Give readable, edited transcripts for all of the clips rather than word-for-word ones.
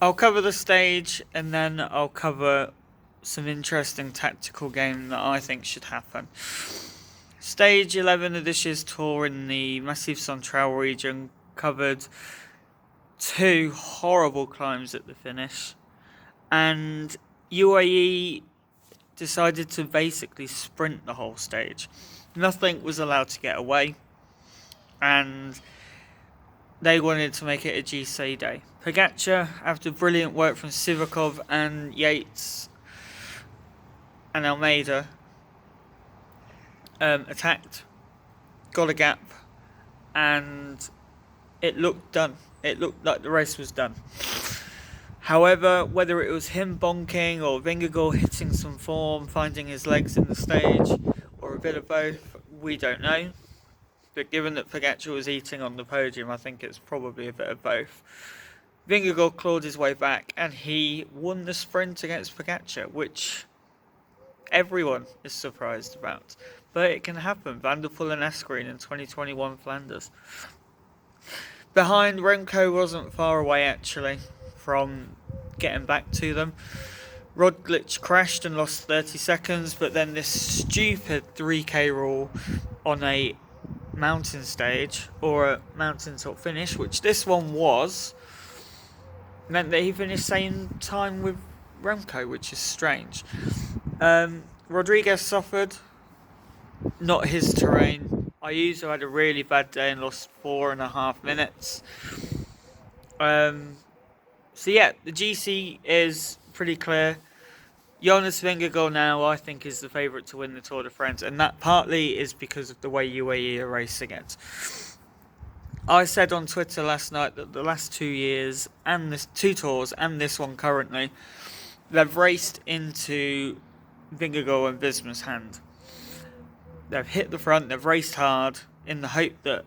I'll cover the stage and then I'll cover some interesting tactical game that I think should happen. Stage 11 of this year's tour in the Massif Central region covered two horrible climbs at the finish, and UAE decided to basically sprint the whole stage. Nothing was allowed to get away, and they wanted to make it a GC day. Pogačar, after brilliant work from Sivakov and Yates and Almeida, attacked, got a gap, and it looked done. It looked like the race was done. However, whether it was him bonking or Vingegaard hitting some form, finding his legs in the stage, or a bit of both, we don't know. But given that Pogačar was eating on the podium, I think it's probably a bit of both. Vingegaard clawed his way back and he won the sprint against Pogačar, which everyone is surprised about. But it can happen. Van der Poel and Asgreen in 2021 Flanders. Behind, Remco wasn't far away actually from getting back to them. Roglic crashed and lost 30 seconds, but then this stupid 3k rule on a mountain stage, or a mountain top finish, which this one was, meant that he finished same time with Remco, which is strange. Rodriguez suffered, not his terrain. Ayuso had a really bad day and lost 4.5 minutes. So yeah, the GC is pretty clear. Jonas Vingegaard now, I think, is the favourite to win the Tour de France, and that partly is because of the way UAE are racing it. I said on Twitter last night that the last 2 years, and this 2 tours, and this one currently, they've raced into Vingegaard and Visma's hand. They've hit the front, they've raced hard, in the hope that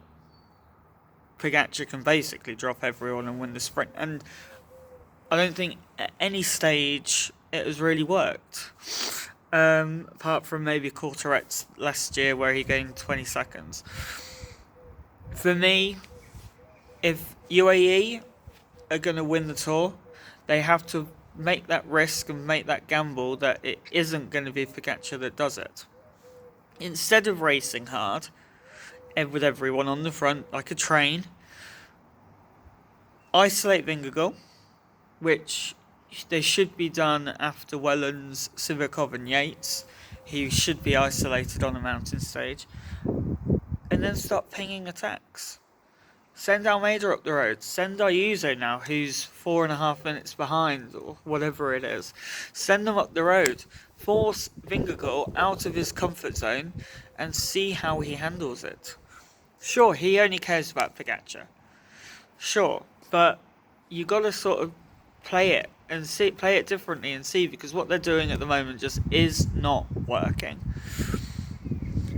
Pogačar can basically drop everyone and win the sprint. And I don't think at any stage it has really worked. Apart from maybe Courtoret's last year where he gained 20 seconds. For me, if UAE are going to win the Tour, they have to make that risk and make that gamble that it isn't going to be Pogačar that does it. Instead of racing hard, and with everyone on the front like a train, isolate Vingegaard, which they should be done after Wellens, Sivakov and Yates. He should be isolated on a mountain stage. And then start pinging attacks. Send Almeida up the road. Send Ayuso now, who's 4.5 minutes behind, or whatever it is. Send them up the road. Force Vingegaard out of his comfort zone and see how he handles it. Sure, he only cares about Pogačar. Sure, but you got to sort of play it and see, play it differently and see, because what they're doing at the moment just is not working.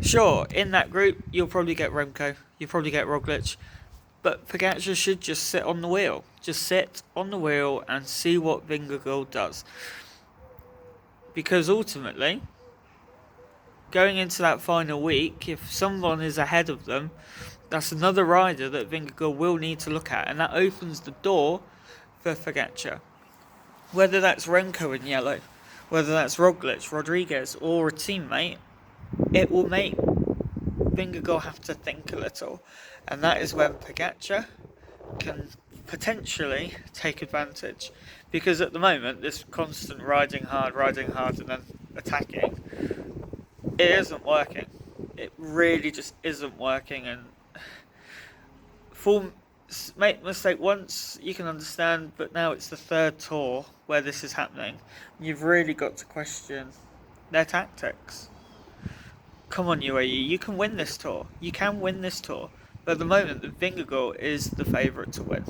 Sure, in that group, you'll probably get Remco, you'll probably get Roglic, but Pogačar should just sit on the wheel. Just sit on the wheel and see what Vingegaard does. Because ultimately, going into that final week, if someone is ahead of them, that's another rider that Vingegaard will need to look at, and that opens the door for Pogačar. Whether that's Remco in yellow, whether that's Roglic, Rodriguez, or a teammate, it will make Vingegaard have to think a little, and that is when Pogačar can potentially take advantage, because at the moment this constant riding hard and then attacking, it isn't working. It really just isn't working, and make a mistake once you can understand, but now it's the 3rd tour where this is happening. You've really got to question their tactics. Come on UAE, you can win this tour. You can win this tour. But at the moment, the Vingegaard is the favourite to win.